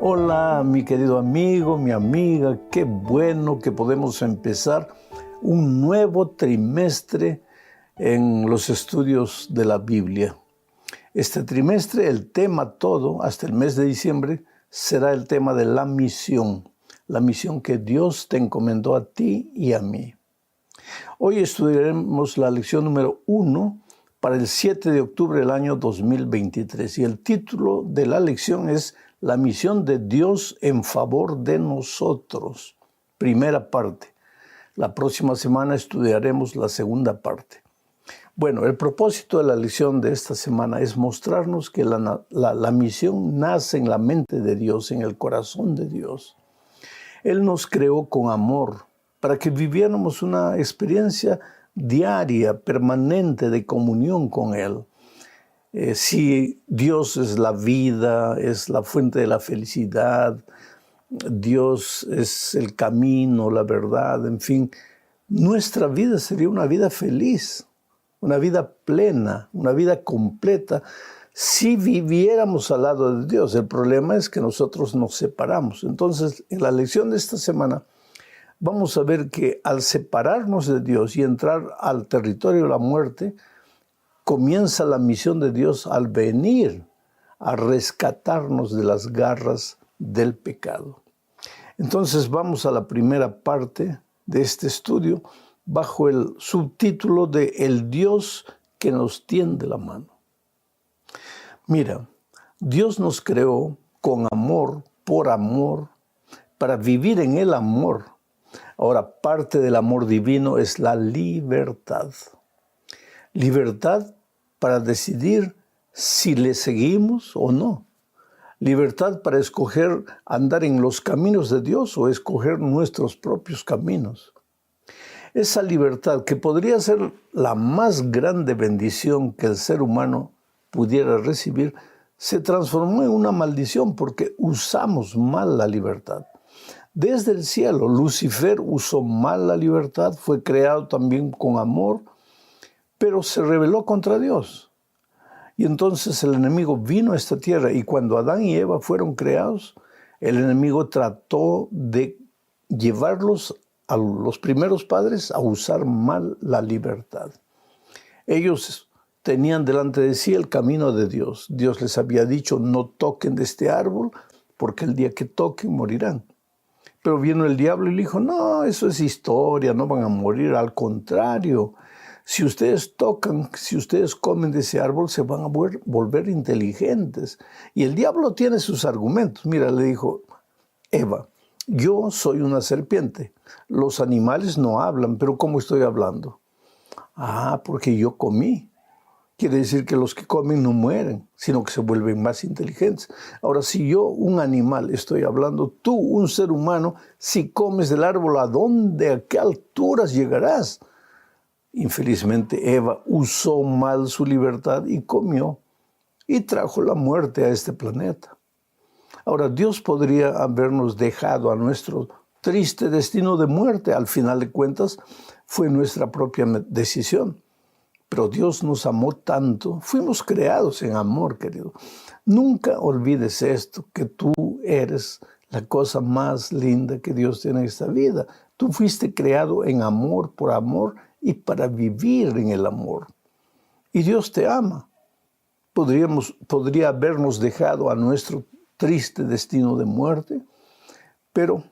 Hola, mi querido amigo, mi amiga, qué bueno que podemos empezar un nuevo trimestre en los estudios de la Biblia. Este trimestre, el tema todo, hasta el mes de diciembre, será el tema de la misión que Dios te encomendó a ti y a mí. Hoy estudiaremos la lección número 1 para el 7 de octubre del año 2023 y el título de la lección es La misión de Dios en favor de nosotros. Primera parte. La próxima semana estudiaremos la segunda parte. Bueno, el propósito de la lección de esta semana es mostrarnos que la misión nace en la mente de Dios, en el corazón de Dios. Él nos creó con amor para que viviéramos una experiencia diaria, permanente de comunión con Él. Si Dios es la vida, es la fuente de la felicidad, Dios es el camino, la verdad, en fin, nuestra vida sería una vida feliz, una vida plena, una vida completa, si viviéramos al lado de Dios. El problema es que nosotros nos separamos. Entonces, en la lección de esta semana, vamos a ver que al separarnos de Dios y entrar al territorio de la muerte, comienza la misión de Dios al venir a rescatarnos de las garras del pecado. Entonces vamos a la primera parte de este estudio bajo el subtítulo de El Dios que nos tiende la mano. Mira, Dios nos creó con amor, por amor, para vivir en el amor. Ahora, parte del amor divino es la libertad. Libertad para decidir si le seguimos o no. Libertad para escoger andar en los caminos de Dios o escoger nuestros propios caminos. Esa libertad, que podría ser la más grande bendición que el ser humano pudiera recibir, se transformó en una maldición porque usamos mal la libertad. Desde el cielo, Lucifer usó mal la libertad, fue creado también con amor, pero se rebeló contra Dios. Y entonces el enemigo vino a esta tierra y cuando Adán y Eva fueron creados, el enemigo trató de llevarlos a los primeros padres a usar mal la libertad. Ellos tenían delante de sí el camino de Dios. Dios les había dicho, no toquen de este árbol, porque el día que toquen morirán. Pero vino el diablo y le dijo, no, eso es historia, no van a morir, al contrario. Si ustedes tocan, si ustedes comen de ese árbol, se van a volver inteligentes. Y el diablo tiene sus argumentos. Mira, le dijo, Eva, yo soy una serpiente. Los animales no hablan, pero ¿cómo estoy hablando? Ah, porque yo comí. Quiere decir que los que comen no mueren, sino que se vuelven más inteligentes. Ahora, si yo, un animal, estoy hablando, tú, un ser humano, si comes del árbol, ¿a dónde, a qué alturas llegarás? Infelizmente, Eva usó mal su libertad y comió y trajo la muerte a este planeta. Ahora, Dios podría habernos dejado a nuestro triste destino de muerte. Al final de cuentas, fue nuestra propia decisión. Pero Dios nos amó tanto. Fuimos creados en amor, querido. Nunca olvides esto, que tú eres la cosa más linda que Dios tiene en esta vida. Tú fuiste creado en amor, por amor y para vivir en el amor. Y Dios te ama. Podría habernos dejado a nuestro triste destino de muerte, pero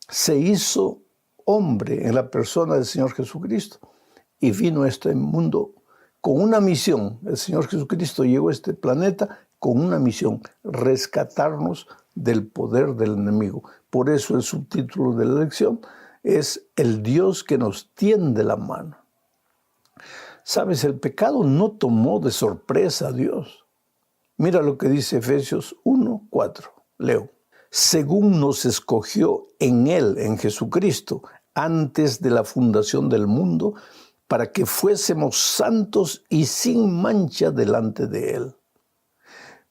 se hizo hombre en la persona del Señor Jesucristo y vino a este mundo con una misión. El Señor Jesucristo llegó a este planeta con una misión, rescatarnos del poder del enemigo. Por eso el subtítulo de la lección es El Dios que nos tiende la mano. Sabes, el pecado no tomó de sorpresa a Dios. Mira lo que dice Efesios 1:4. Leo. Según nos escogió en Él, en Jesucristo, antes de la fundación del mundo, para que fuésemos santos y sin mancha delante de Él.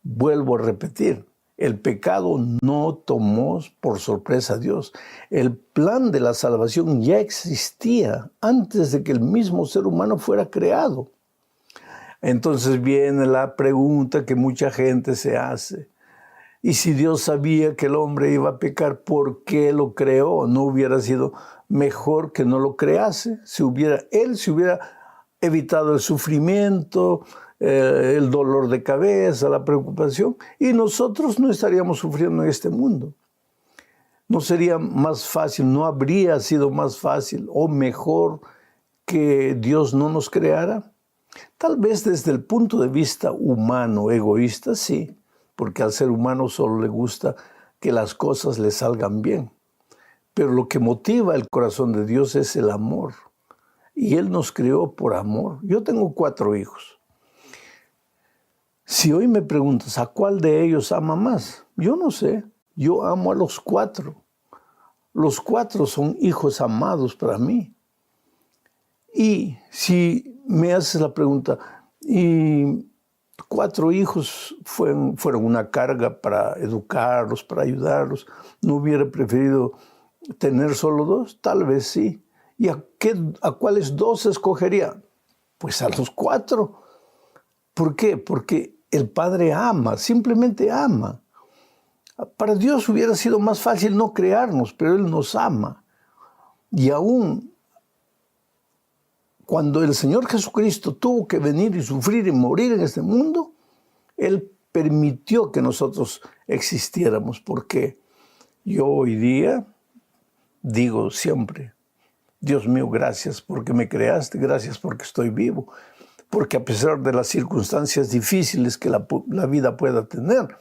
Vuelvo a repetir, el pecado no tomó por sorpresa a Dios. El plan de la salvación ya existía antes de que el mismo ser humano fuera creado. Entonces viene la pregunta que mucha gente se hace. Y si Dios sabía que el hombre iba a pecar, ¿por qué lo creó? ¿No hubiera sido mejor que no lo crease? Él se hubiera evitado el sufrimiento, el dolor de cabeza, la preocupación, y nosotros no estaríamos sufriendo en este mundo. ¿No sería más fácil, no habría sido más fácil o mejor que Dios no nos creara? Tal vez desde el punto de vista humano, egoísta, sí, porque al ser humano solo le gusta que las cosas le salgan bien. Pero lo que motiva el corazón de Dios es el amor. Y Él nos creó por amor. Yo tengo 4 hijos. Si hoy me preguntas a cuál de ellos ama más, yo no sé. Yo amo a los 4. Los 4 son hijos amados para mí. Y si me haces la pregunta, ¿y 4 hijos fueron una carga para educarlos, para ayudarlos? ¿No hubiera preferido tener solo 2? Tal vez sí. ¿Y a cuáles 2 escogería? Pues a los 4. ¿Por qué? Porque el Padre ama, simplemente ama. Para Dios hubiera sido más fácil no crearnos, pero Él nos ama. Y aún cuando el Señor Jesucristo tuvo que venir y sufrir y morir en este mundo, Él permitió que nosotros existiéramos, porque yo hoy día digo siempre, Dios mío, gracias porque me creaste, gracias porque estoy vivo, porque a pesar de las circunstancias difíciles que la vida pueda tener,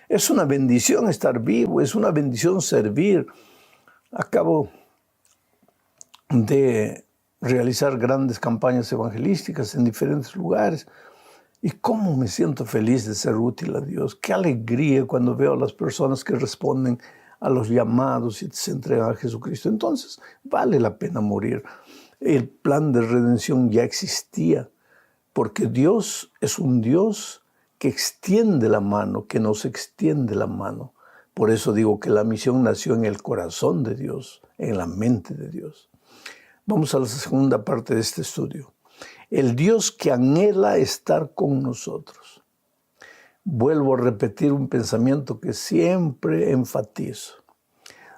es una bendición estar vivo, es una bendición servir. Acabo de realizar grandes campañas evangelísticas en diferentes lugares. Y cómo me siento feliz de ser útil a Dios. Qué alegría cuando veo a las personas que responden a los llamados y se entregan a Jesucristo. Entonces, vale la pena morir. El plan de redención ya existía, porque Dios es un Dios que extiende la mano, que nos extiende la mano. Por eso digo que la misión nació en el corazón de Dios, en la mente de Dios. Vamos a la segunda parte de este estudio. El Dios que anhela estar con nosotros. Vuelvo a repetir un pensamiento que siempre enfatizo.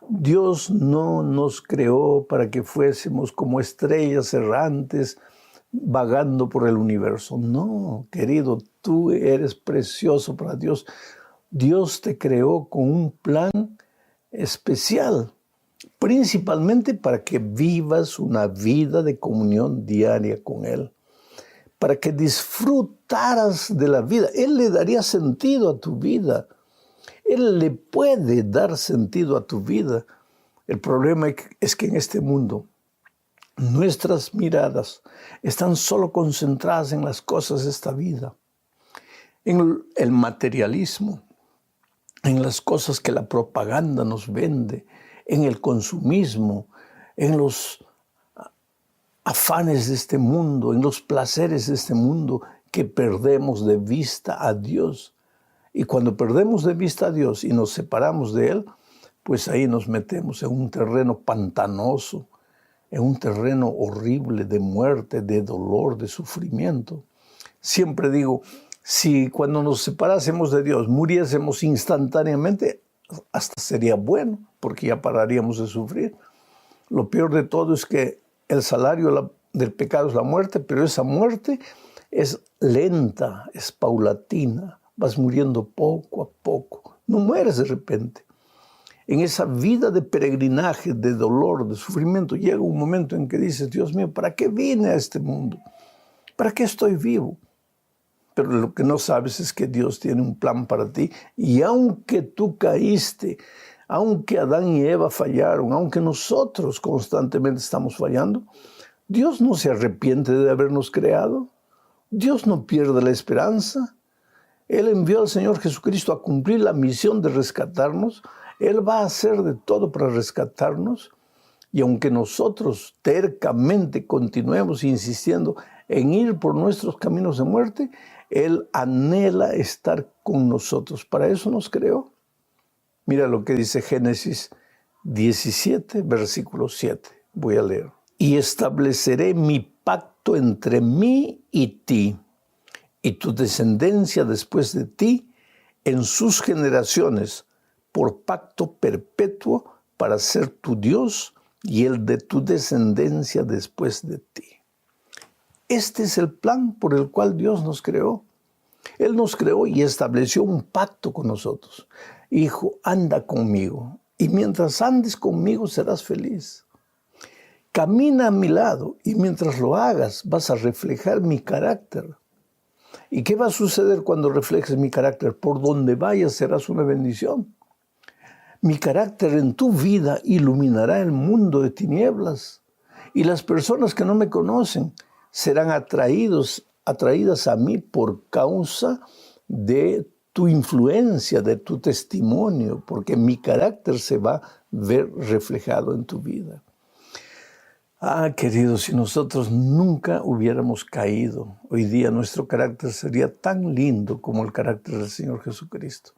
Dios no nos creó para que fuésemos como estrellas errantes vagando por el universo. No, querido, tú eres precioso para Dios. Dios te creó con un plan especial, principalmente para que vivas una vida de comunión diaria con Él, para que disfrutaras de la vida. Él le daría sentido a tu vida. Él le puede dar sentido a tu vida. El problema es que en este mundo nuestras miradas están solo concentradas en las cosas de esta vida, en el materialismo, en las cosas que la propaganda nos vende, en el consumismo, en los afanes de este mundo, en los placeres de este mundo, que perdemos de vista a Dios. Y cuando perdemos de vista a Dios y nos separamos de Él, pues ahí nos metemos en un terreno pantanoso, en un terreno horrible de muerte, de dolor, de sufrimiento. Siempre digo, si cuando nos separásemos de Dios muriésemos instantáneamente, hasta sería bueno, porque ya pararíamos de sufrir. Lo peor de todo es que el salario del pecado es la muerte, pero esa muerte es lenta, es paulatina. Vas muriendo poco a poco. No mueres de repente. En esa vida de peregrinaje, de dolor, de sufrimiento, llega un momento en que dices, Dios mío, ¿para qué vine a este mundo? ¿Para qué estoy vivo? Pero lo que no sabes es que Dios tiene un plan para ti. Y aunque tú caíste, aunque Adán y Eva fallaron, aunque nosotros constantemente estamos fallando, Dios no se arrepiente de habernos creado. Dios no pierde la esperanza. Él envió al Señor Jesucristo a cumplir la misión de rescatarnos. Él va a hacer de todo para rescatarnos. Y aunque nosotros tercamente continuemos insistiendo en ir por nuestros caminos de muerte, Él anhela estar con nosotros. Para eso nos creó. Mira lo que dice Génesis 17, versículo 7. Voy a leer. Y estableceré mi pacto entre mí y ti, y tu descendencia después de ti, en sus generaciones por pacto perpetuo para ser tu Dios y el de tu descendencia después de ti. Este es el plan por el cual Dios nos creó. Él nos creó y estableció un pacto con nosotros. Hijo, anda conmigo, y mientras andes conmigo serás feliz. Camina a mi lado, y mientras lo hagas vas a reflejar mi carácter. ¿Y qué va a suceder cuando reflejes mi carácter? Por donde vayas serás una bendición. Mi carácter en tu vida iluminará el mundo de tinieblas, y las personas que no me conocen serán atraídas a mí por causa de tu influencia, de tu testimonio, porque mi carácter se va a ver reflejado en tu vida. Queridos, si nosotros nunca hubiéramos caído, hoy día nuestro carácter sería tan lindo como el carácter del Señor Jesucristo.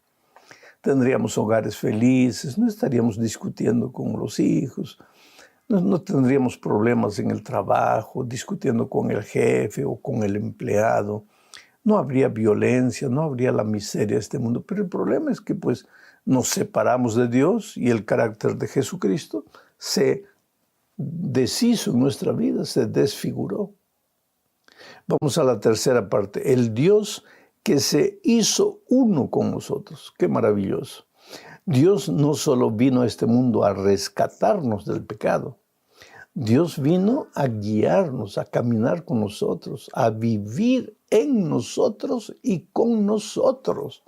Tendríamos hogares felices, no estaríamos discutiendo con los hijos, no tendríamos problemas en el trabajo, discutiendo con el jefe o con el empleado. No habría violencia, no habría la miseria de este mundo. Pero el problema es que pues nos separamos de Dios y el carácter de Jesucristo se deshizo en nuestra vida, se desfiguró. Vamos a la tercera parte. El Dios que se hizo uno con nosotros. Qué maravilloso. Dios no solo vino a este mundo a rescatarnos del pecado. Dios vino a guiarnos, a caminar con nosotros, a vivir en nosotros y con nosotros.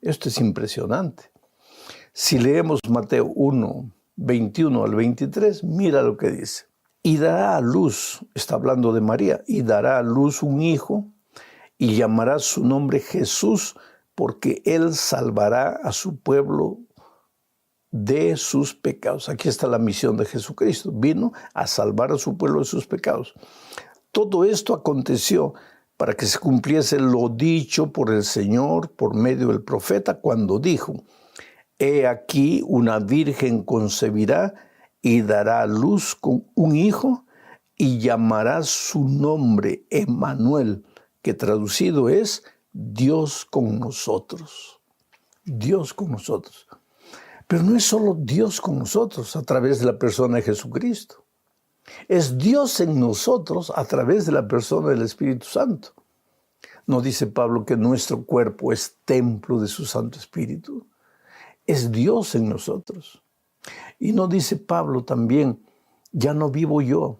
Esto es impresionante. Si leemos Mateo 1, 21 al 23, mira lo que dice. Y dará a luz, está hablando de María, y dará a luz un hijo y llamará su nombre Jesús, porque él salvará a su pueblo de sus pecados. Aquí está la misión de Jesucristo. Vino a salvar a su pueblo de sus pecados. Todo esto aconteció para que se cumpliese lo dicho por el Señor por medio del profeta cuando dijo: He aquí una virgen concebirá y dará a luz con un hijo y llamará su nombre Emmanuel, que traducido es Dios con nosotros. Dios con nosotros. Pero no es solo Dios con nosotros a través de la persona de Jesucristo. Es Dios en nosotros a través de la persona del Espíritu Santo. ¿No dice Pablo que nuestro cuerpo es templo de su Santo Espíritu? Es Dios en nosotros. Y no dice Pablo también, ya no vivo yo,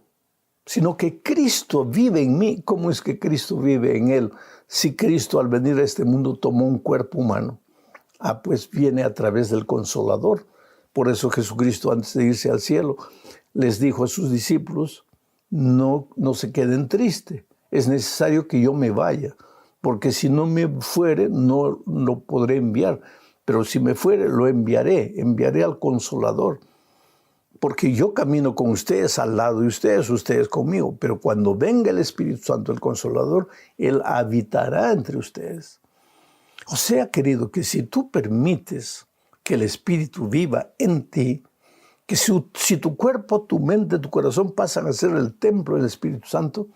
sino que Cristo vive en mí. ¿Cómo es que Cristo vive en él? Si Cristo al venir a este mundo tomó un cuerpo humano. Pues viene a través del Consolador. Por eso Jesucristo, antes de irse al cielo, les dijo a sus discípulos, no se queden tristes, es necesario que yo me vaya, porque si no me fuere, no lo podré enviar. Pero si me fuere, lo enviaré al Consolador. Porque yo camino con ustedes, al lado de ustedes conmigo. Pero cuando venga el Espíritu Santo, el Consolador, Él habitará entre ustedes. O sea, querido, que si tú permites que el Espíritu viva en ti, que si tu cuerpo, tu mente, tu corazón pasan a ser el templo del Espíritu Santo,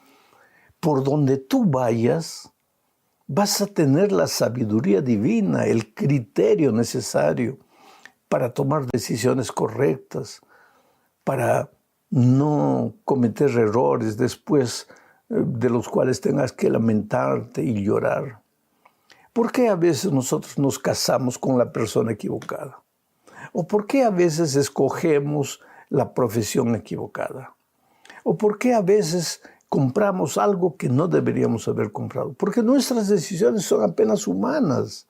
por donde tú vayas, vas a tener la sabiduría divina, el criterio necesario para tomar decisiones correctas, para no cometer errores después de los cuales tengas que lamentarte y llorar. ¿Por qué a veces nosotros nos casamos con la persona equivocada? ¿O por qué a veces escogemos la profesión equivocada? ¿O por qué a veces compramos algo que no deberíamos haber comprado? Porque nuestras decisiones son apenas humanas.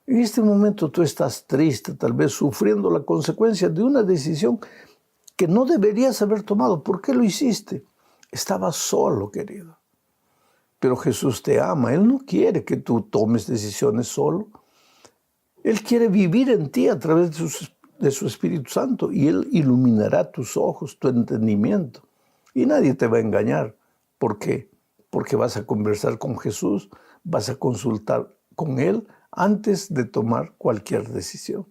En este momento tú estás triste, tal vez sufriendo la consecuencia de una decisión que no deberías haber tomado. ¿Por qué lo hiciste? Estabas solo, querido. Pero Jesús te ama. Él no quiere que tú tomes decisiones solo. Él quiere vivir en ti a través de su Espíritu Santo, y Él iluminará tus ojos, tu entendimiento. Y nadie te va a engañar. ¿Por qué? Porque vas a conversar con Jesús, vas a consultar con Él antes de tomar cualquier decisión.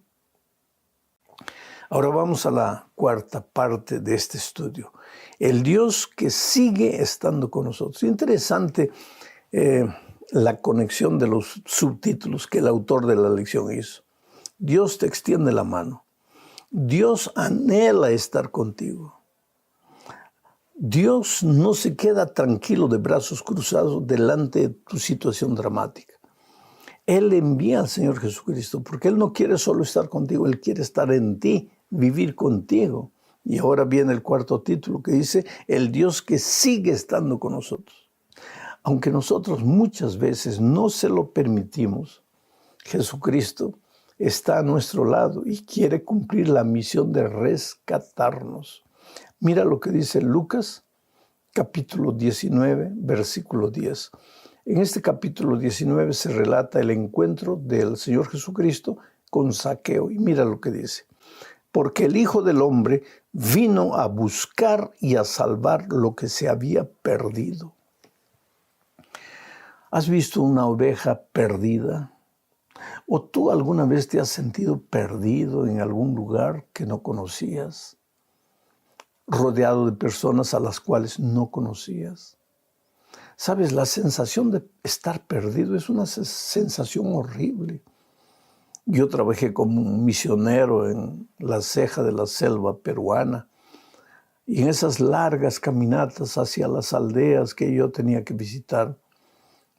Ahora vamos a la cuarta parte de este estudio. El Dios que sigue estando con nosotros. Interesante la conexión de los subtítulos que el autor de la lección hizo. Dios te extiende la mano. Dios anhela estar contigo. Dios no se queda tranquilo de brazos cruzados delante de tu situación dramática. Él envía al Señor Jesucristo porque Él no quiere solo estar contigo, Él quiere estar en ti, vivir contigo. Y ahora viene el cuarto título que dice, el Dios que sigue estando con nosotros. Aunque nosotros muchas veces no se lo permitimos, Jesucristo está a nuestro lado y quiere cumplir la misión de rescatarnos. Mira lo que dice Lucas, capítulo 19, versículo 10. En este capítulo 19 se relata el encuentro del Señor Jesucristo con Zaqueo. Y mira lo que dice. Porque el Hijo del Hombre vino a buscar y a salvar lo que se había perdido. ¿Has visto una oveja perdida? ¿O tú alguna vez te has sentido perdido en algún lugar que no conocías? Rodeado de personas a las cuales no conocías. Sabes, la sensación de estar perdido es una sensación horrible. Yo trabajé como un misionero en la ceja de la selva peruana y en esas largas caminatas hacia las aldeas que yo tenía que visitar,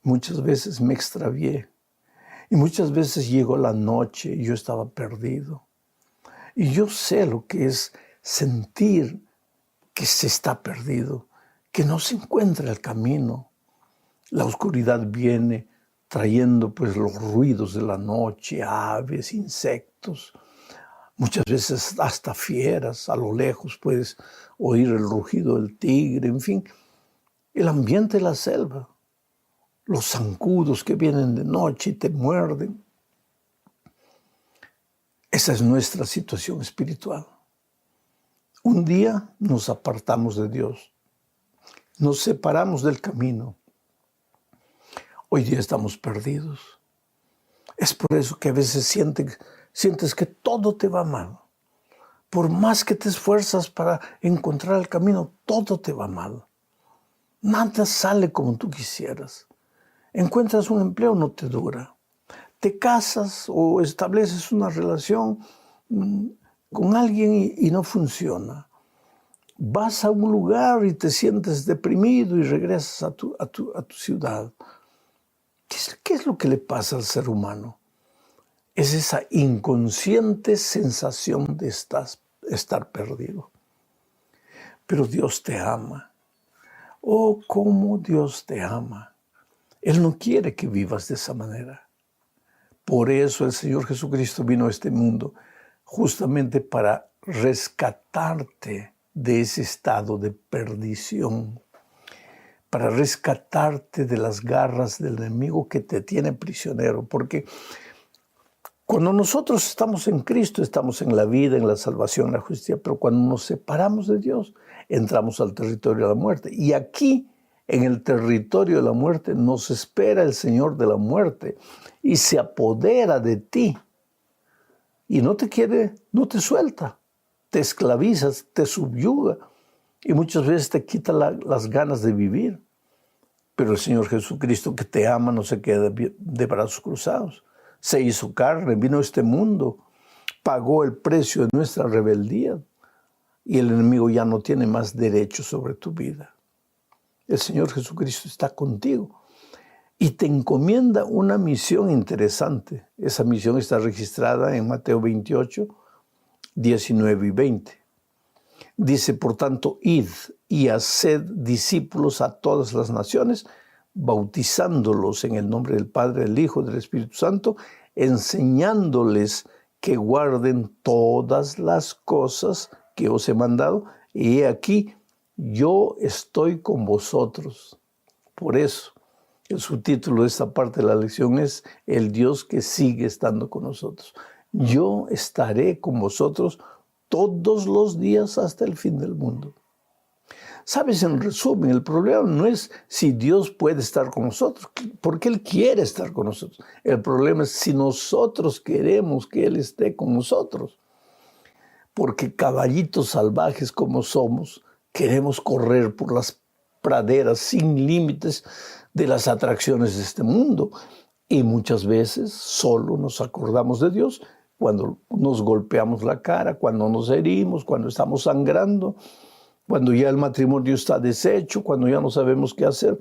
muchas veces me extravié y muchas veces llegó la noche y yo estaba perdido. Y yo sé lo que es sentir que se está perdido, que no se encuentra el camino. La oscuridad viene trayendo pues los ruidos de la noche, aves, insectos, muchas veces hasta fieras. A lo lejos puedes oír el rugido del tigre, en fin, el ambiente de la selva, los zancudos que vienen de noche y te muerden. Esa es nuestra situación espiritual. Un día nos apartamos de Dios, nos separamos del camino. Hoy día estamos perdidos. Es por eso que a veces sientes que todo te va mal. Por más que te esfuerzas para encontrar el camino, todo te va mal. Nada sale como tú quisieras. Encuentras un empleo, no te dura. Te casas o estableces una relación con alguien y no funciona. Vas a un lugar y te sientes deprimido y regresas a tu ciudad. ¿Qué es lo que le pasa al ser humano? Es esa inconsciente sensación de estar perdido. Pero Dios te ama. Oh, cómo Dios te ama. Él no quiere que vivas de esa manera. Por eso el Señor Jesucristo vino a este mundo justamente para rescatarte de ese estado de perdición, para rescatarte de las garras del enemigo que te tiene prisionero. Porque cuando nosotros estamos en Cristo, estamos en la vida, en la salvación, en la justicia, pero cuando nos separamos de Dios, entramos al territorio de la muerte. Y aquí, en el territorio de la muerte, nos espera el Señor de la muerte y se apodera de ti. Y no te suelta, te esclavizas, te subyuga y muchas veces te quita las ganas de vivir. Pero el Señor Jesucristo, que te ama, no se queda de brazos cruzados. Se hizo carne, vino a este mundo, pagó el precio de nuestra rebeldía y el enemigo ya no tiene más derecho sobre tu vida. El Señor Jesucristo está contigo y te encomienda una misión interesante. Esa misión está registrada en Mateo 28, 19 y 20. Dice, por tanto, id y haced discípulos a todas las naciones, bautizándolos en el nombre del Padre, del Hijo y del Espíritu Santo, enseñándoles que guarden todas las cosas que os he mandado, y he aquí, yo estoy con vosotros. Por eso, el subtítulo de esta parte de la lección es el Dios que sigue estando con nosotros. Yo estaré con vosotros todos los días hasta el fin del mundo. Sabes, en resumen, el problema no es si Dios puede estar con nosotros, porque Él quiere estar con nosotros. El problema es si nosotros queremos que Él esté con nosotros. Porque caballitos salvajes como somos, queremos correr por las praderas sin límites de las atracciones de este mundo. Y muchas veces solo nos acordamos de Dios cuando nos golpeamos la cara, cuando nos herimos, cuando estamos sangrando, cuando ya el matrimonio está deshecho, cuando ya no sabemos qué hacer.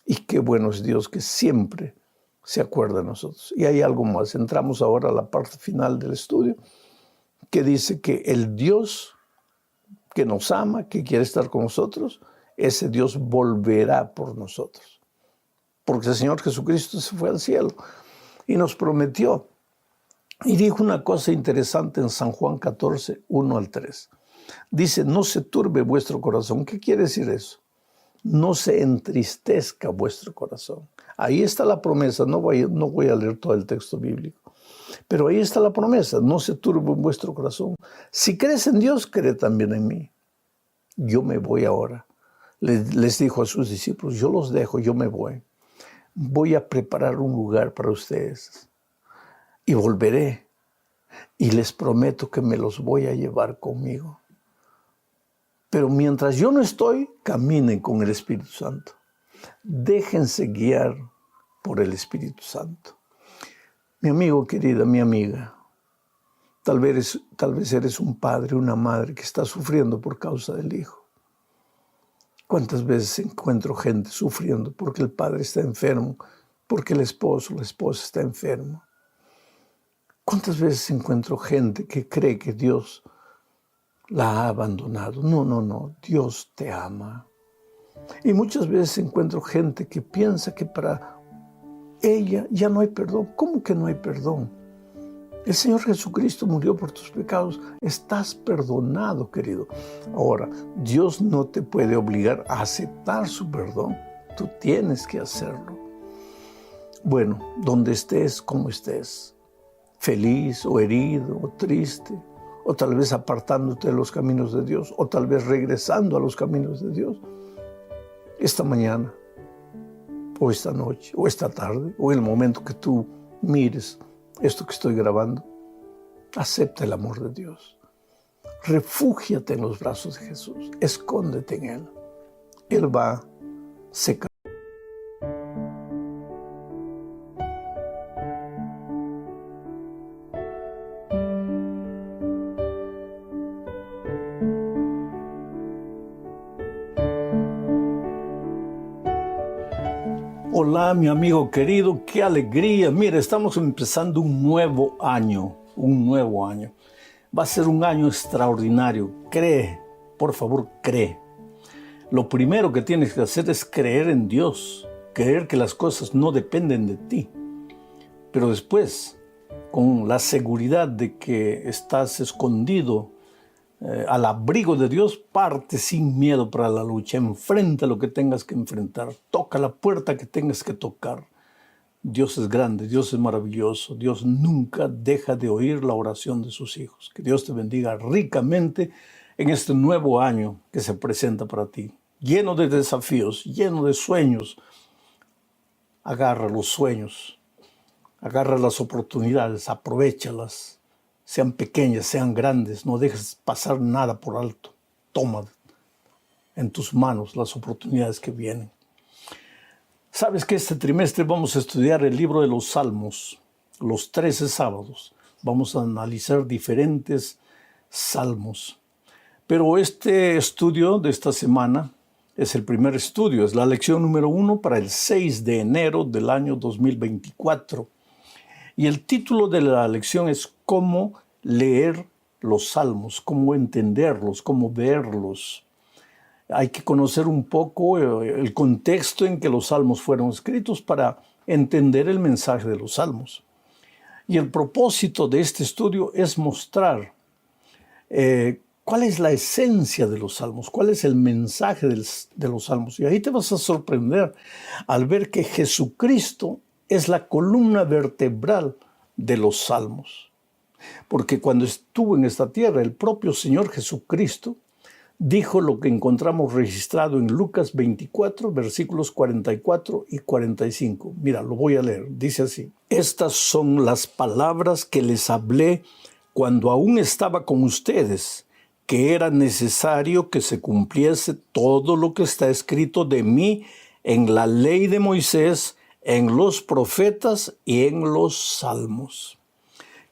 Y qué bueno es Dios que siempre se acuerda de nosotros. Y hay algo más. Entramos ahora a la parte final del estudio, que dice que el Dios que nos ama, que quiere estar con nosotros, ese Dios volverá por nosotros. Porque el Señor Jesucristo se fue al cielo y nos prometió. Y dijo una cosa interesante en San Juan 14, 1 al 3. Dice, no se turbe vuestro corazón. ¿Qué quiere decir eso? No se entristezca vuestro corazón. Ahí está la promesa. No voy a leer todo el texto bíblico. Pero ahí está la promesa. No se turbe vuestro corazón. Si crees en Dios, cree también en mí. Yo me voy ahora. Les dijo a sus discípulos, yo los dejo, yo me voy. Voy a preparar un lugar para ustedes. Y volveré. Y les prometo que me los voy a llevar conmigo. Pero mientras yo no estoy, caminen con el Espíritu Santo. Déjense guiar por el Espíritu Santo. Mi amigo querida, mi amiga, tal vez eres un padre, una madre que está sufriendo por causa del hijo. ¿Cuántas veces encuentro gente sufriendo porque el padre está enfermo, porque el esposo, la esposa está enfermo? ¿Cuántas veces encuentro gente que cree que Dios la ha abandonado? No, Dios te ama. Y muchas veces encuentro gente que piensa que para ella ya no hay perdón. ¿Cómo que no hay perdón? El Señor Jesucristo murió por tus pecados. Estás perdonado, querido. Ahora, Dios no te puede obligar a aceptar su perdón. Tú tienes que hacerlo. Bueno, donde estés, como estés, feliz o herido o triste, o tal vez apartándote de los caminos de Dios, o tal vez regresando a los caminos de Dios, esta mañana, o esta noche, o esta tarde, o en el momento que tú mires esto que estoy grabando, acepta el amor de Dios. Refúgiate en los brazos de Jesús. Escóndete en Él. Él va a secar. Hola, mi amigo querido, qué alegría. Mira, estamos empezando un nuevo año. Va a ser un año extraordinario. Cree, por favor, cree. Lo primero que tienes que hacer es creer en Dios, creer que las cosas no dependen de ti. Pero después, con la seguridad de que estás escondido al abrigo de Dios, parte sin miedo para la lucha. Enfrenta lo que tengas que enfrentar. Toca la puerta que tengas que tocar. Dios es grande, Dios es maravilloso. Dios nunca deja de oír la oración de sus hijos. Que Dios te bendiga ricamente en este nuevo año que se presenta para ti. Lleno de desafíos, lleno de sueños. Agarra los sueños. Agarra las oportunidades, aprovéchalas. Sean pequeñas, sean grandes, no dejes pasar nada por alto. Toma en tus manos las oportunidades que vienen. Sabes que este trimestre vamos a estudiar el libro de los Salmos, los 13 sábados. Vamos a analizar diferentes salmos. Pero este estudio de esta semana es el primer estudio, es la lección número 1 para el 6 de enero del año 2024. Y el título de la lección es cómo leer los salmos, cómo entenderlos, cómo verlos. Hay que conocer un poco el contexto en que los salmos fueron escritos para entender el mensaje de los salmos. Y el propósito de este estudio es mostrar cuál es la esencia de los salmos, cuál es el mensaje de los salmos. Y ahí te vas a sorprender al ver que Jesucristo es la columna vertebral de los salmos. Porque cuando estuvo en esta tierra, el propio Señor Jesucristo dijo lo que encontramos registrado en Lucas 24, versículos 44 y 45. Mira, lo voy a leer. Dice así: estas son las palabras que les hablé cuando aún estaba con ustedes, que era necesario que se cumpliese todo lo que está escrito de mí en la ley de Moisés, en los profetas y en los salmos.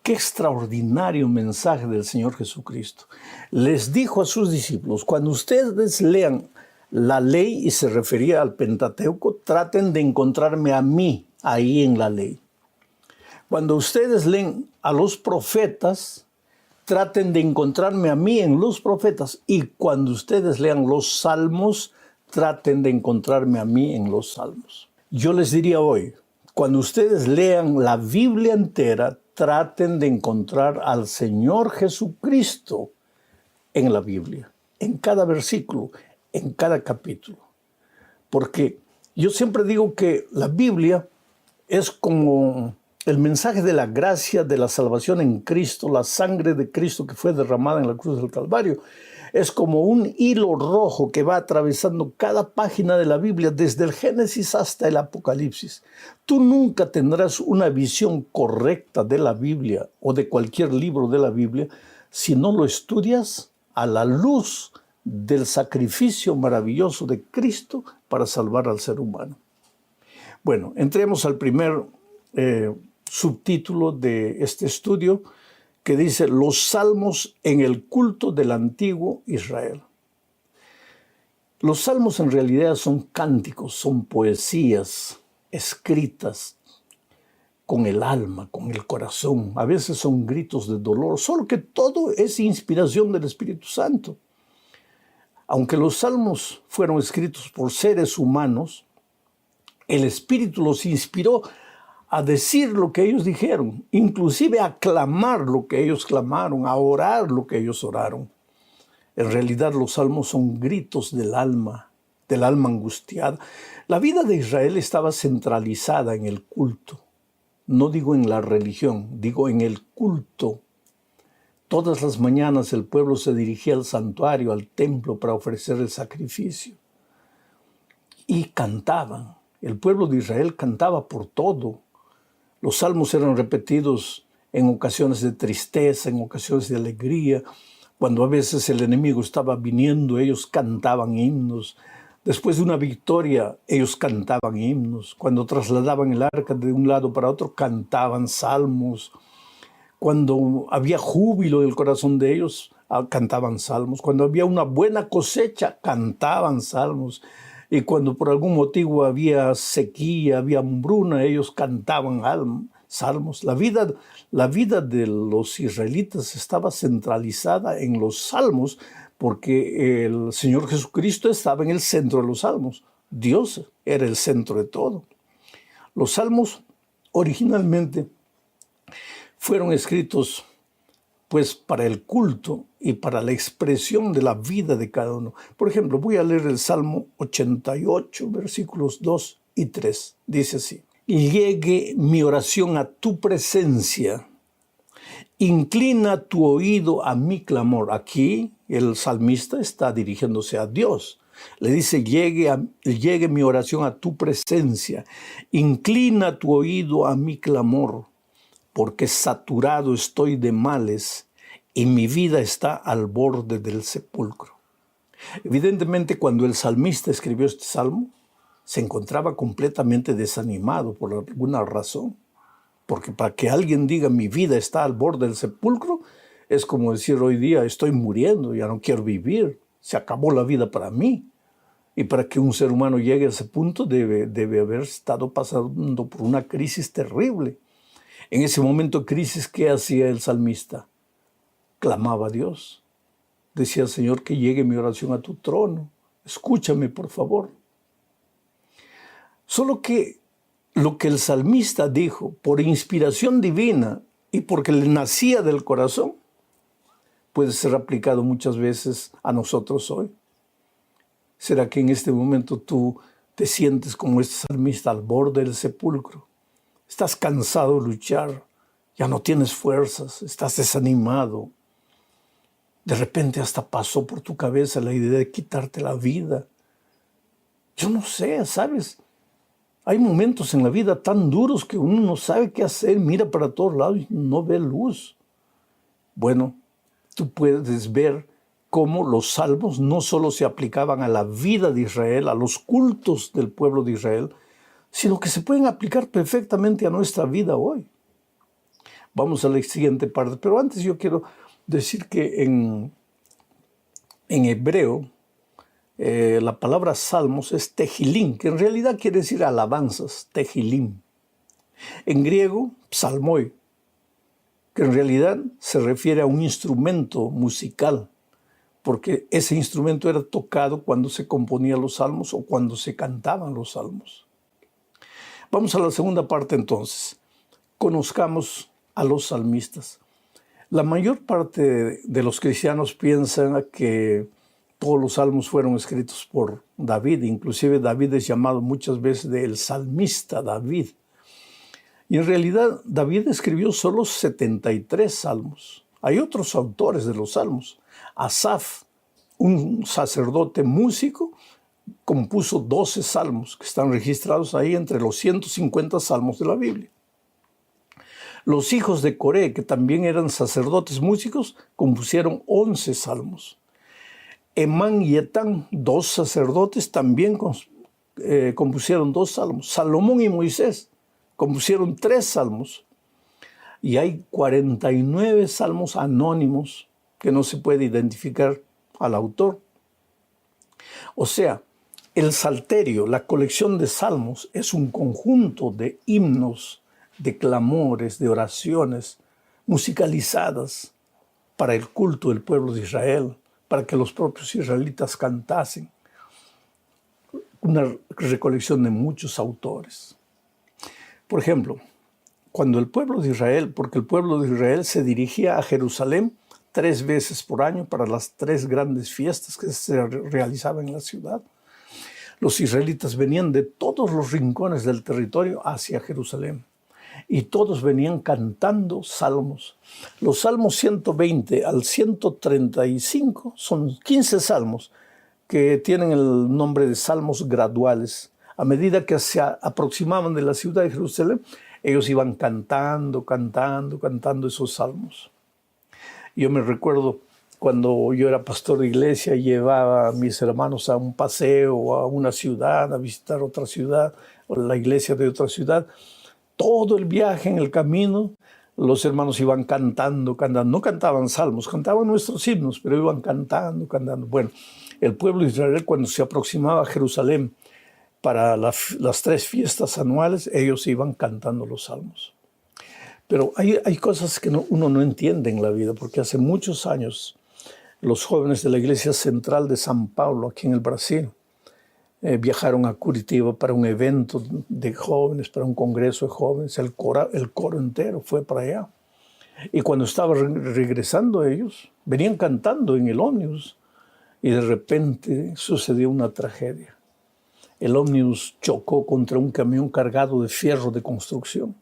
Qué extraordinario mensaje del Señor Jesucristo. Les dijo a sus discípulos, cuando ustedes lean la ley, y se refería al Pentateuco, traten de encontrarme a mí ahí en la ley. Cuando ustedes leen a los profetas, traten de encontrarme a mí en los profetas. Y cuando ustedes lean los salmos, traten de encontrarme a mí en los salmos. Yo les diría hoy, cuando ustedes lean la Biblia entera, traten de encontrar al Señor Jesucristo en la Biblia, en cada versículo, en cada capítulo. Porque yo siempre digo que la Biblia es como el mensaje de la gracia, de la salvación en Cristo, la sangre de Cristo que fue derramada en la cruz del Calvario. Es como un hilo rojo que va atravesando cada página de la Biblia, desde el Génesis hasta el Apocalipsis. Tú nunca tendrás una visión correcta de la Biblia o de cualquier libro de la Biblia si no lo estudias a la luz del sacrificio maravilloso de Cristo para salvar al ser humano. Bueno, entremos al primer subtítulo de este estudio, que dice los salmos en el culto del antiguo Israel. Los salmos en realidad son cánticos, son poesías escritas con el alma, con el corazón. A veces son gritos de dolor, solo que todo es inspiración del Espíritu Santo. Aunque los salmos fueron escritos por seres humanos, el Espíritu los inspiró a decir lo que ellos dijeron, inclusive a clamar lo que ellos clamaron, a orar lo que ellos oraron. En realidad los salmos son gritos del alma angustiada. La vida de Israel estaba centralizada en el culto. No digo en la religión, digo en el culto. Todas las mañanas el pueblo se dirigía al santuario, al templo, para ofrecer el sacrificio. Y cantaban. El pueblo de Israel cantaba por todo. Los salmos eran repetidos en ocasiones de tristeza, en ocasiones de alegría. Cuando a veces el enemigo estaba viniendo, ellos cantaban himnos. Después de una victoria, ellos cantaban himnos. Cuando trasladaban el arca de un lado para otro, cantaban salmos. Cuando había júbilo en el corazón de ellos, cantaban salmos. Cuando había una buena cosecha, cantaban salmos. Y cuando por algún motivo había sequía, había hambruna, ellos cantaban salmos. La vida de los israelitas estaba centralizada en los salmos porque el Señor Jesucristo estaba en el centro de los salmos. Dios era el centro de todo. Los salmos originalmente fueron escritos pues para el culto y para la expresión de la vida de cada uno. Por ejemplo, voy a leer el Salmo 88, versículos 2 y 3. Dice así: y llegue mi oración a tu presencia, inclina tu oído a mi clamor. Aquí el salmista está dirigiéndose a Dios. Le dice, llegue mi oración a tu presencia, inclina tu oído a mi clamor, porque saturado estoy de males y mi vida está al borde del sepulcro. Evidentemente, cuando el salmista escribió este salmo, se encontraba completamente desanimado por alguna razón. Porque para que alguien diga mi vida está al borde del sepulcro, es como decir hoy día estoy muriendo, ya no quiero vivir, se acabó la vida para mí. Y para que un ser humano llegue a ese punto debe haber estado pasando por una crisis terrible. En ese momento de crisis, ¿qué hacía el salmista? Clamaba a Dios. Decía, Señor, que llegue mi oración a tu trono. Escúchame, por favor. Solo que lo que el salmista dijo, por inspiración divina y porque le nacía del corazón, puede ser aplicado muchas veces a nosotros hoy. ¿Será que en este momento tú te sientes como este salmista al borde del sepulcro? Estás cansado de luchar, ya no tienes fuerzas, estás desanimado. De repente hasta pasó por tu cabeza la idea de quitarte la vida. Yo no sé, ¿sabes? Hay momentos en la vida tan duros que uno no sabe qué hacer, mira para todos lados y no ve luz. Bueno, tú puedes ver cómo los salmos no solo se aplicaban a la vida de Israel, a los cultos del pueblo de Israel, sino que se pueden aplicar perfectamente a nuestra vida hoy. Vamos a la siguiente parte, pero antes yo quiero decir que en hebreo la palabra salmos es tehilim, que en realidad quiere decir alabanzas, tehilim. En griego, psalmoi, que en realidad se refiere a un instrumento musical, porque ese instrumento era tocado cuando se componían los salmos o cuando se cantaban los salmos. Vamos a la segunda parte entonces. Conozcamos a los salmistas. La mayor parte de los cristianos piensan que todos los salmos fueron escritos por David. Inclusive David es llamado muchas veces el salmista David. Y en realidad David escribió solo 73 salmos. Hay otros autores de los salmos. Asaf, un sacerdote músico, compuso 12 salmos que están registrados ahí entre los 150 salmos de la Biblia. Los hijos de Coré, que también eran sacerdotes músicos, compusieron 11 salmos. Emán y Etán, 2 sacerdotes, también compusieron 2 salmos. Salomón y Moisés compusieron 3 salmos. Y hay 49 salmos anónimos que no se puede identificar al autor. O sea, el salterio, la colección de salmos, es un conjunto de himnos, de clamores, de oraciones musicalizadas para el culto del pueblo de Israel, para que los propios israelitas cantasen. Una recolección de muchos autores. Por ejemplo, cuando el pueblo de Israel, porque el pueblo de Israel se dirigía a Jerusalén 3 veces por año para las 3 grandes fiestas que se realizaban en la ciudad, los israelitas venían de todos los rincones del territorio hacia Jerusalén. Y todos venían cantando salmos. Los salmos 120 al 135 son 15 salmos que tienen el nombre de salmos graduales. A medida que se aproximaban de la ciudad de Jerusalén, ellos iban cantando esos salmos. Yo me recuerdo cuando yo era pastor de iglesia, llevaba a mis hermanos a un paseo, a una ciudad, a visitar otra ciudad, o la iglesia de otra ciudad. Todo el viaje en el camino, los hermanos iban cantando. No cantaban salmos, cantaban nuestros himnos, pero iban cantando. Bueno, el pueblo de Israel, cuando se aproximaba a Jerusalén para las 3 fiestas anuales, ellos iban cantando los salmos. Pero hay cosas que uno no entiende en la vida, porque hace muchos años los jóvenes de la Iglesia Central de San Paulo, aquí en el Brasil, viajaron a Curitiba para un evento de jóvenes, para un congreso de jóvenes. El coro entero fue para allá. Y cuando estaban regresando ellos, venían cantando en el ómnibus y de repente sucedió una tragedia. El ómnibus chocó contra un camión cargado de fierro de construcción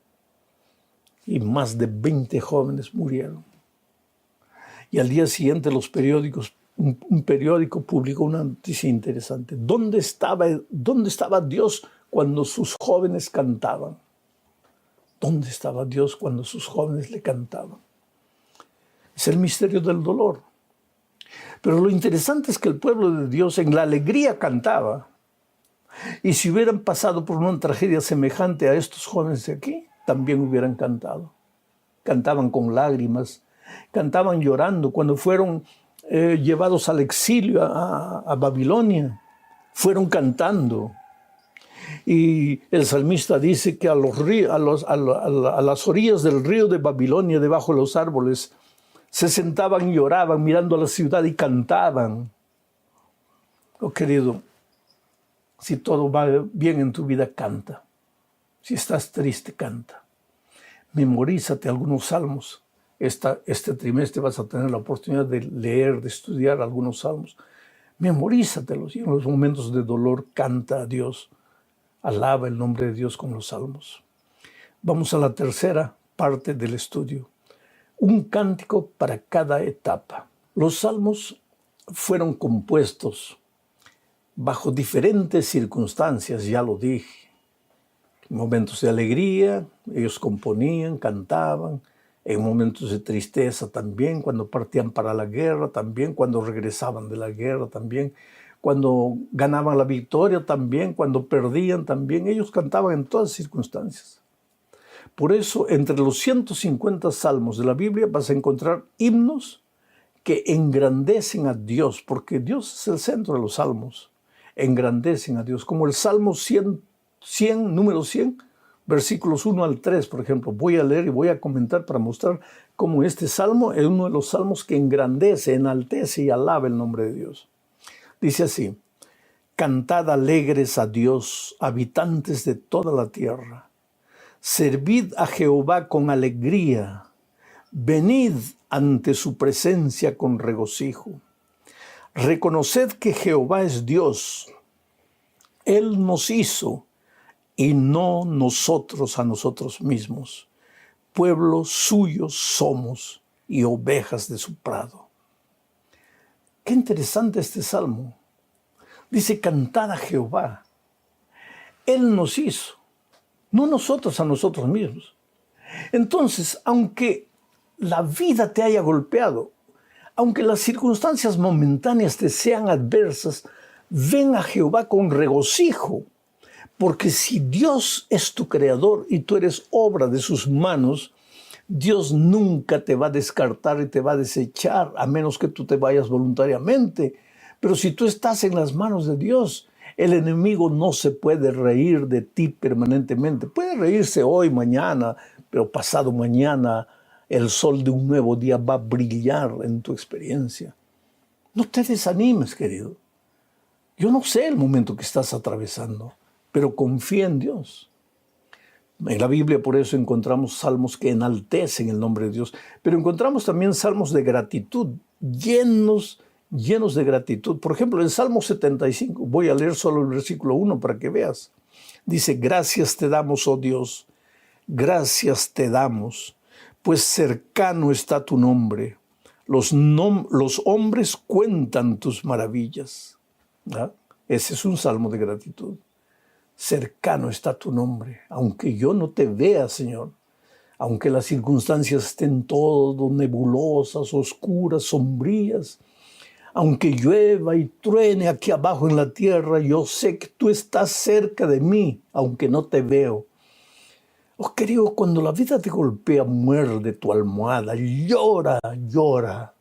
y más de 20 jóvenes murieron. Y al día siguiente los periódicos, un periódico publicó una noticia interesante. ¿Dónde estaba Dios cuando sus jóvenes cantaban? ¿Dónde estaba Dios cuando sus jóvenes le cantaban? Es el misterio del dolor. Pero lo interesante es que el pueblo de Dios en la alegría cantaba. Y si hubieran pasado por una tragedia semejante a estos jóvenes de aquí, también hubieran cantado. Cantaban con lágrimas, cantaban llorando. Cuando fueron llevados al exilio a Babilonia, fueron cantando. Y el salmista dice que a las orillas del río de Babilonia, debajo de los árboles, se sentaban y lloraban mirando a la ciudad y cantaban. Oh, querido, si todo va bien en tu vida, canta. Si estás triste, canta. Memorízate algunos salmos. Este trimestre vas a tener la oportunidad de leer, de estudiar algunos salmos. Memorízatelos y en los momentos de dolor canta a Dios. Alaba el nombre de Dios con los salmos. Vamos a la tercera parte del estudio. Un cántico para cada etapa. Los salmos fueron compuestos bajo diferentes circunstancias, ya lo dije. Momentos de alegría, ellos componían, cantaban. en momentos de tristeza también, cuando partían para la guerra también, cuando regresaban de la guerra también, cuando ganaban la victoria también, cuando perdían también. Ellos cantaban en todas circunstancias. Por eso, entre los 150 salmos de la Biblia vas a encontrar himnos que engrandecen a Dios, porque Dios es el centro de los salmos. Engrandecen a Dios, como el Salmo 100, número 100, versículos 1 al 3, por ejemplo. Voy a leer y voy a comentar para mostrar cómo este salmo es uno de los salmos que engrandece, enaltece y alaba el nombre de Dios. Dice así: cantad alegres a Dios, habitantes de toda la tierra. Servid a Jehová con alegría. Venid ante su presencia con regocijo. Reconoced que Jehová es Dios. Él nos hizo y no nosotros a nosotros mismos. Pueblo suyo somos y ovejas de su prado. Qué interesante este salmo. Dice: cantad a Jehová. Él nos hizo, no nosotros a nosotros mismos. Entonces, aunque la vida te haya golpeado, aunque las circunstancias momentáneas te sean adversas, ven a Jehová con regocijo, porque si Dios es tu creador y tú eres obra de sus manos, Dios nunca te va a descartar y te va a desechar, a menos que tú te vayas voluntariamente. Pero si tú estás en las manos de Dios, el enemigo no se puede reír de ti permanentemente. Puede reírse hoy, mañana, pero pasado mañana el sol de un nuevo día va a brillar en tu experiencia. No te desanimes, querido. Yo no sé el momento que estás atravesando, pero confía en Dios. En la Biblia por eso encontramos salmos que enaltecen el nombre de Dios, pero encontramos también salmos de gratitud, llenos de gratitud. Por ejemplo, en Salmo 75, voy a leer solo el versículo 1 para que veas. Dice: gracias te damos, oh Dios, gracias te damos, pues cercano está tu nombre. Los hombres cuentan tus maravillas. ¿Ah? Ese es un salmo de gratitud. Cercano está tu nombre, aunque yo no te vea, Señor, aunque las circunstancias estén todo nebulosas, oscuras, sombrías, aunque llueva y truene aquí abajo en la tierra, yo sé que tú estás cerca de mí, aunque no te veo. Oh, querido, cuando la vida te golpea, muerde tu almohada, llora, llora,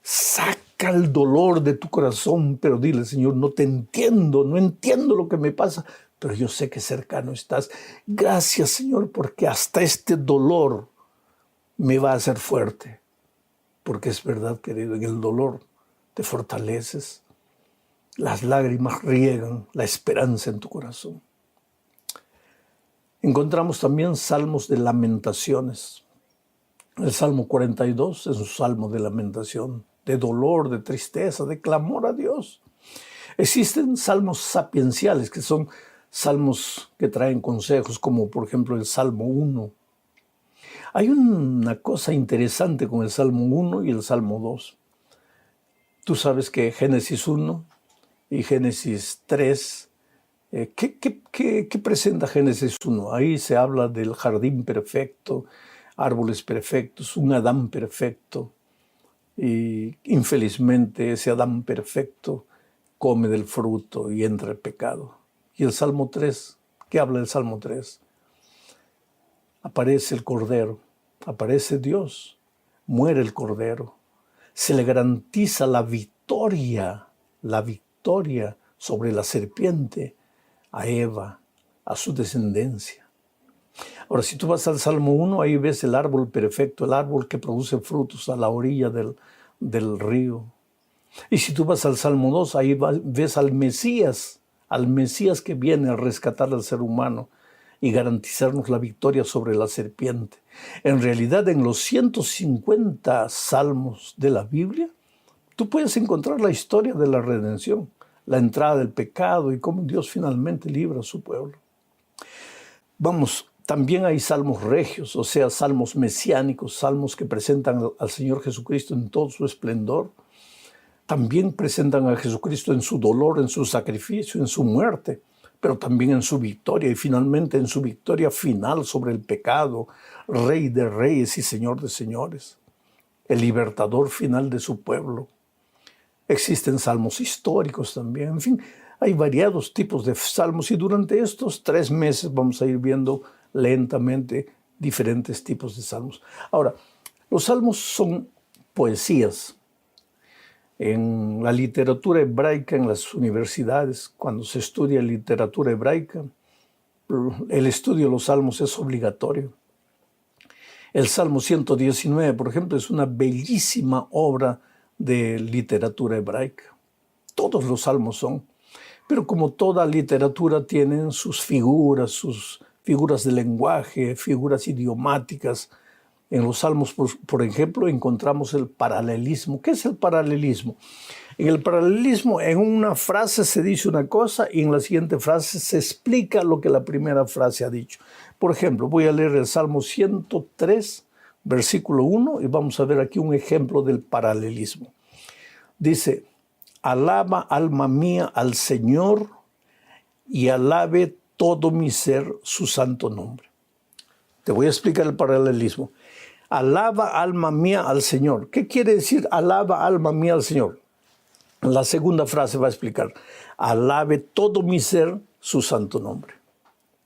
saca el dolor de tu corazón, pero dile: Señor, no te entiendo, no entiendo lo que me pasa, pero yo sé que cercano estás. Gracias, Señor, porque hasta este dolor me va a hacer fuerte. Porque es verdad, querido, en el dolor te fortaleces, las lágrimas riegan la esperanza en tu corazón. Encontramos también salmos de lamentaciones. El Salmo 42 es un salmo de lamentación, de dolor, de tristeza, de clamor a Dios. Existen salmos sapienciales, que son salmos que traen consejos, como por ejemplo el Salmo 1. Hay una cosa interesante con el Salmo 1 y el Salmo 2. Tú sabes que Génesis 1 y Génesis 3, ¿qué presenta Génesis 1? Ahí se habla del jardín perfecto, árboles perfectos, un Adán perfecto. Y infelizmente ese Adán perfecto come del fruto y entra el pecado. Y el Salmo 3, ¿qué habla el Salmo 3? Aparece el Cordero, aparece Dios, muere el Cordero. Se le garantiza la victoria sobre la serpiente, a Eva, a su descendencia. Ahora, si tú vas al Salmo 1, ahí ves el árbol perfecto, el árbol que produce frutos a la orilla del río. Y si tú vas al Salmo 2, ahí ves al Mesías que viene a rescatar al ser humano y garantizarnos la victoria sobre la serpiente. En realidad, en los 150 salmos de la Biblia, tú puedes encontrar la historia de la redención, la entrada del pecado y cómo Dios finalmente libra a su pueblo. Vamos, también hay salmos regios, o sea, salmos mesiánicos, salmos que presentan al Señor Jesucristo en todo su esplendor. También presentan a Jesucristo en su dolor, en su sacrificio, en su muerte, pero también en su victoria y finalmente en su victoria final sobre el pecado, Rey de reyes y Señor de señores, el libertador final de su pueblo. Existen salmos históricos también, en fin, hay variados tipos de salmos y durante estos 3 meses vamos a ir viendo lentamente diferentes tipos de salmos. Ahora, los salmos son poesías. En la literatura hebraica, en las universidades, cuando se estudia literatura hebraica, el estudio de los salmos es obligatorio. El Salmo 119, por ejemplo, es una bellísima obra de literatura hebraica. Todos los salmos son. Pero como toda literatura tienen sus figuras de lenguaje, figuras idiomáticas. En los salmos, por ejemplo, encontramos el paralelismo. ¿Qué es el paralelismo? En el paralelismo, en una frase se dice una cosa y en la siguiente frase se explica lo que la primera frase ha dicho. Por ejemplo, voy a leer el Salmo 103, versículo 1, y vamos a ver aquí un ejemplo del paralelismo. Dice, alaba alma mía al Señor y alabe todo mi ser su santo nombre. Te voy a explicar el paralelismo. Alaba alma mía al Señor. ¿Qué quiere decir alaba alma mía al Señor? La segunda frase va a explicar, alabe todo mi ser su santo nombre.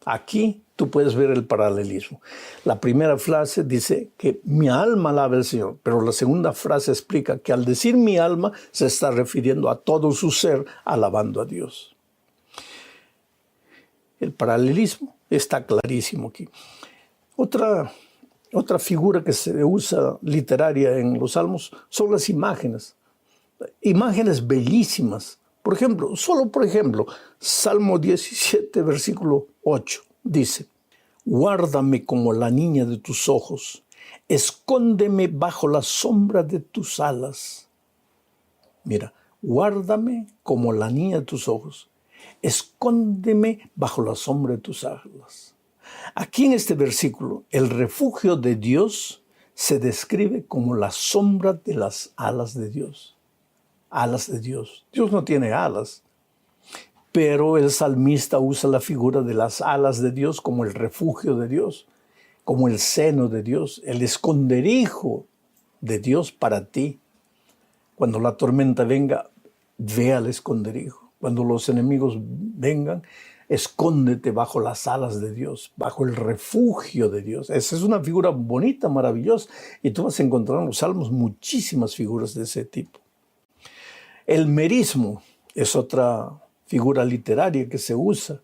Aquí tú puedes ver el paralelismo. La primera frase dice que mi alma alabe al Señor, pero la segunda frase explica que al decir mi alma se está refiriendo a todo su ser alabando a Dios. El paralelismo está clarísimo aquí. Otra figura que se usa literaria en los salmos son las imágenes. Imágenes bellísimas. Por ejemplo, Salmo 17, versículo 8, dice, guárdame como la niña de tus ojos, escóndeme bajo la sombra de tus alas. Mira, guárdame como la niña de tus ojos, escóndeme bajo la sombra de tus alas. Aquí en este versículo, el refugio de Dios se describe como la sombra de las alas de Dios. Alas de Dios. Dios no tiene alas, pero el salmista usa la figura de las alas de Dios como el refugio de Dios, como el seno de Dios, el esconderijo de Dios para ti. Cuando la tormenta venga, ve al esconderijo. Cuando los enemigos vengan, escóndete bajo las alas de Dios, bajo el refugio de Dios. Esa es una figura bonita, maravillosa, y tú vas a encontrar en los salmos muchísimas figuras de ese tipo. El merismo es otra figura literaria que se usa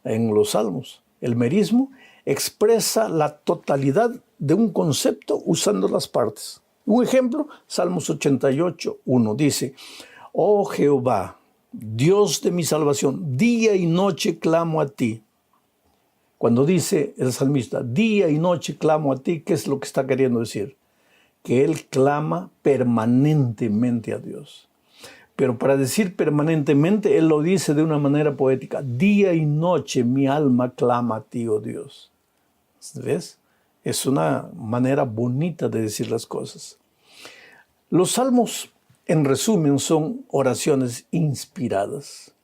en los salmos. El merismo expresa la totalidad de un concepto usando las partes. Un ejemplo, Salmos 88, 1 dice, oh Jehová, Dios de mi salvación, día y noche clamo a ti. Cuando dice el salmista, día y noche clamo a ti, ¿qué es lo que está queriendo decir? Que él clama permanentemente a Dios. Pero para decir permanentemente, él lo dice de una manera poética. Día y noche mi alma clama a ti, oh Dios. ¿Ves? Es una manera bonita de decir las cosas. Los salmos, en resumen, son oraciones inspiradas.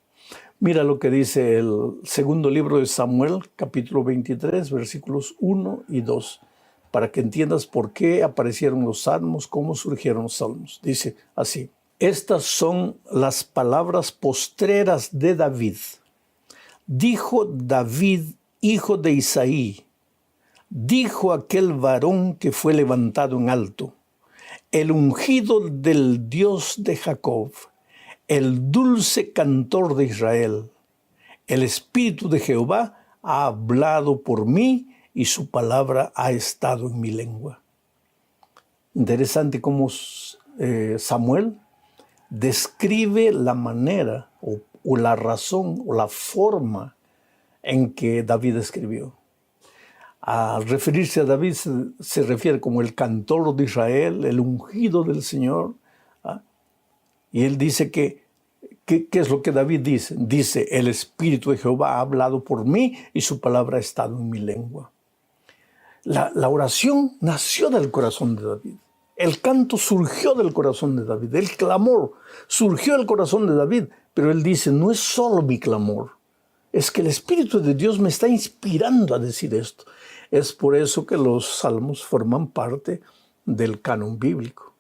Mira lo que dice el segundo libro de Samuel, capítulo 23, versículos 1 y 2, para que entiendas por qué aparecieron los salmos, cómo surgieron los salmos. Dice así. Estas son las palabras postreras de David. Dijo David, hijo de Isaí, dijo aquel varón que fue levantado en alto, el ungido del Dios de Jacob, el dulce cantor de Israel. El Espíritu de Jehová ha hablado por mí y su palabra ha estado en mi lengua. Interesante cómo Samuel describe la manera o la razón o la forma en que David escribió. Al referirse a David se refiere como el cantor de Israel, el ungido del Señor. Y él dice ¿qué es lo que David dice? Dice, el Espíritu de Jehová ha hablado por mí y su palabra ha estado en mi lengua. La oración nació del corazón de David. El canto surgió del corazón de David. El clamor surgió del corazón de David. Pero él dice, no es solo mi clamor. Es que el Espíritu de Dios me está inspirando a decir esto. Es por eso que los salmos forman parte del canon bíblico.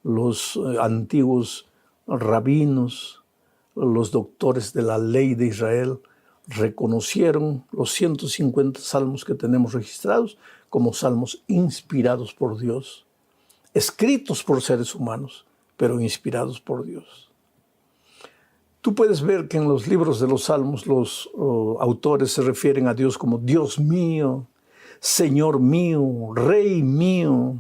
Los antiguos rabinos, los doctores de la ley de Israel, reconocieron los 150 salmos que tenemos registrados como salmos inspirados por Dios, escritos por seres humanos, pero inspirados por Dios. Tú puedes ver que en los libros de los salmos los autores se refieren a Dios como Dios mío, Señor mío, Rey mío.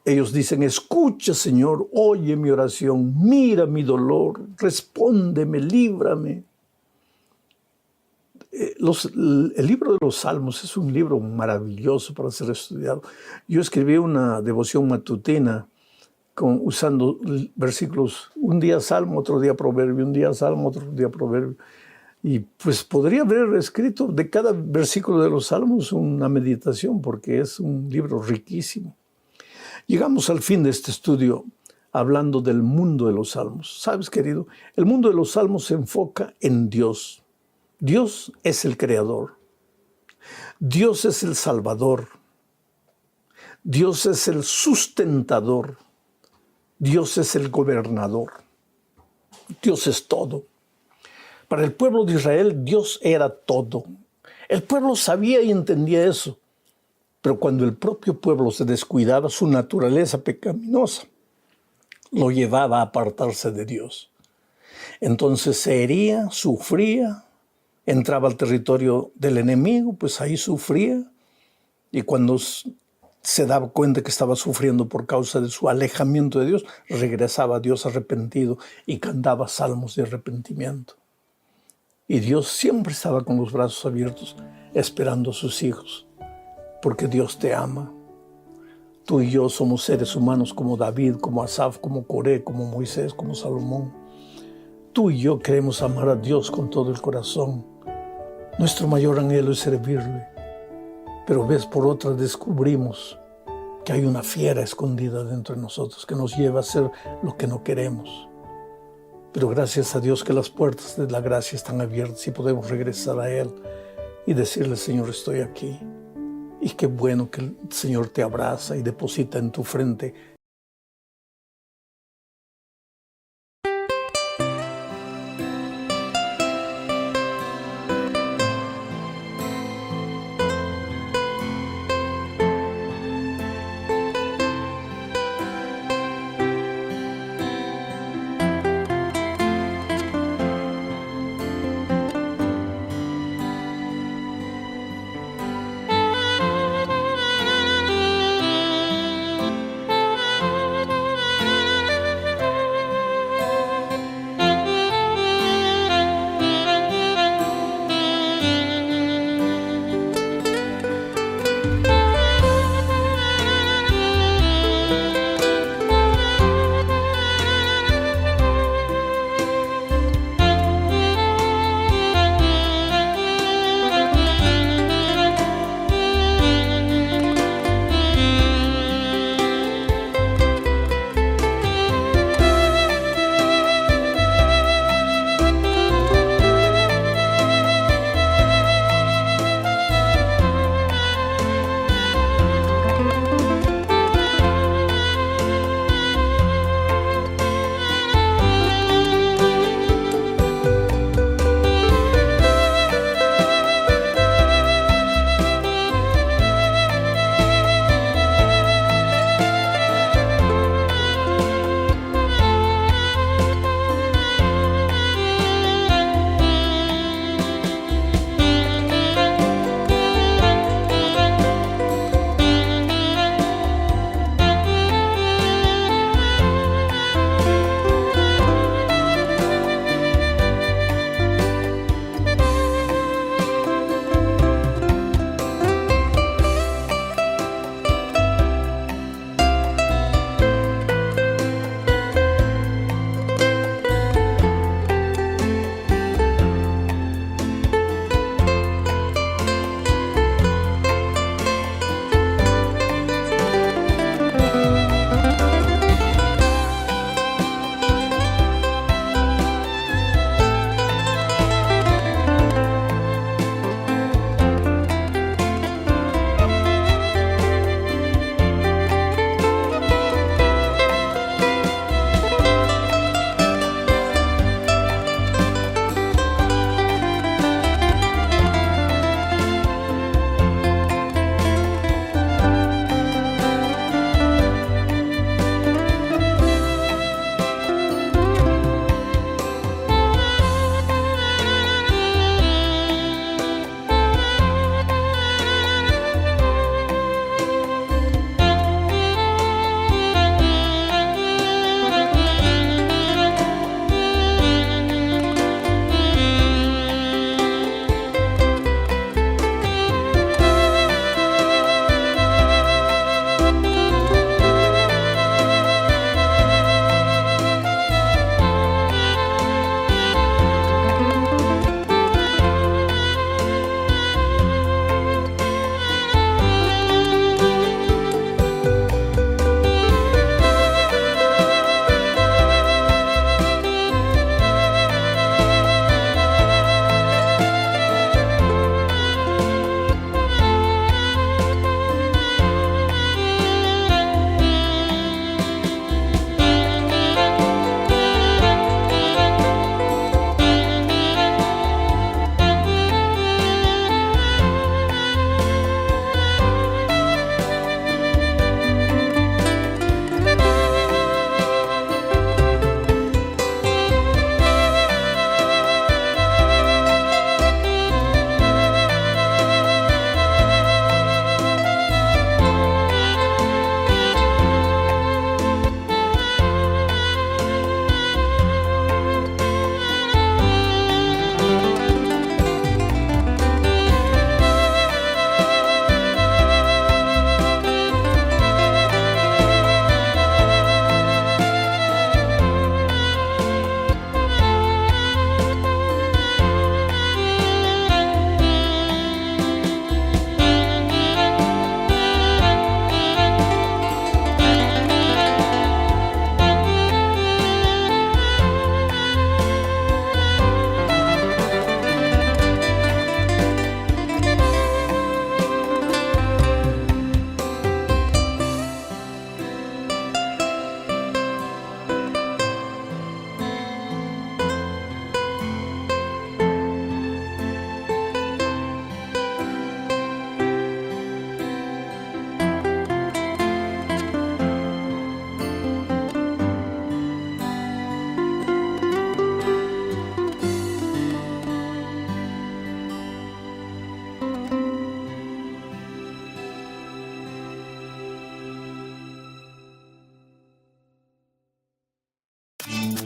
Ellos dicen, escucha, Señor, oye mi oración, mira mi dolor, respóndeme, líbrame. El libro de los Salmos es un libro maravilloso para ser estudiado. Yo escribí una devoción matutina usando versículos, un día Salmo, otro día Proverbio, un día Salmo, otro día Proverbio. Y pues podría haber escrito de cada versículo de los Salmos una meditación, porque es un libro riquísimo. Llegamos al fin de este estudio hablando del mundo de los Salmos. ¿Sabes, querido? El mundo de los Salmos se enfoca en Dios. Dios es el creador. Dios es el salvador. Dios es el sustentador. Dios es el gobernador. Dios es todo. Para el pueblo de Israel, Dios era todo. El pueblo sabía y entendía eso. Pero cuando el propio pueblo se descuidaba, su naturaleza pecaminosa lo llevaba a apartarse de Dios. Entonces se hería, sufría, entraba al territorio del enemigo, pues ahí sufría. Y cuando se daba cuenta que estaba sufriendo por causa de su alejamiento de Dios, regresaba a Dios arrepentido y cantaba salmos de arrepentimiento. Y Dios siempre estaba con los brazos abiertos, esperando a sus hijos, porque Dios te ama. Tú y yo somos seres humanos como David, como Asaf, como Coré, como Moisés, como Salomón. Tú y yo queremos amar a Dios con todo el corazón. Nuestro mayor anhelo es servirle. Pero vez por otra descubrimos que hay una fiera escondida dentro de nosotros que nos lleva a hacer lo que no queremos. Pero gracias a Dios que las puertas de la gracia están abiertas y podemos regresar a Él y decirle, Señor, estoy aquí. Y qué bueno que el Señor te abraza y deposita en tu frente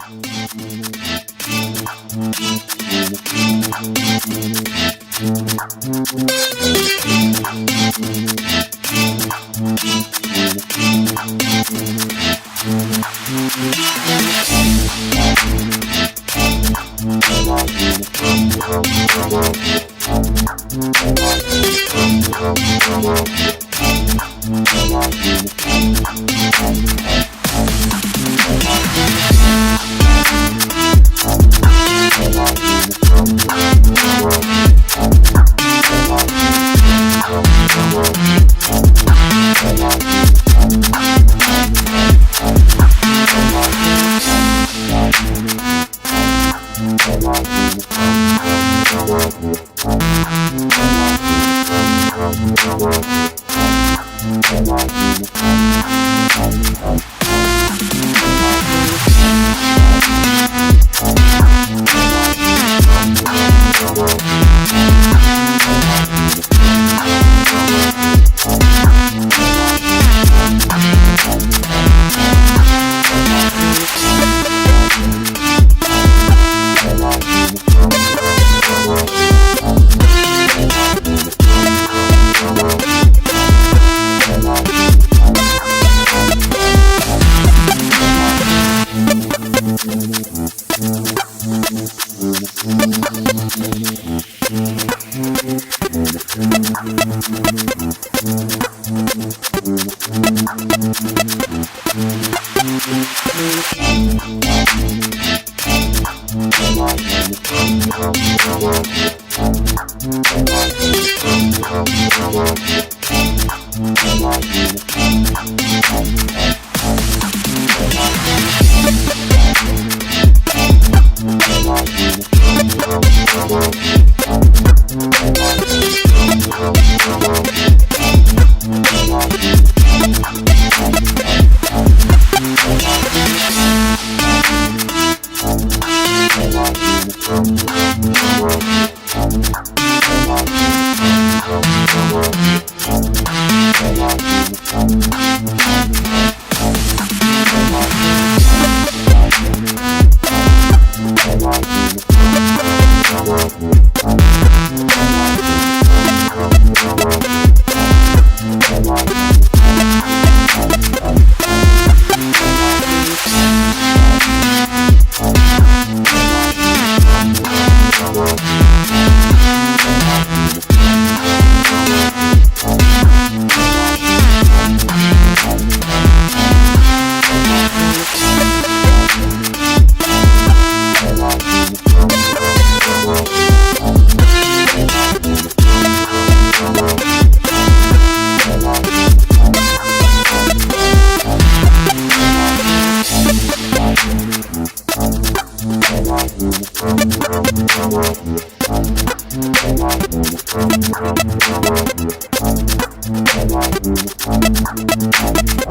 Thank you.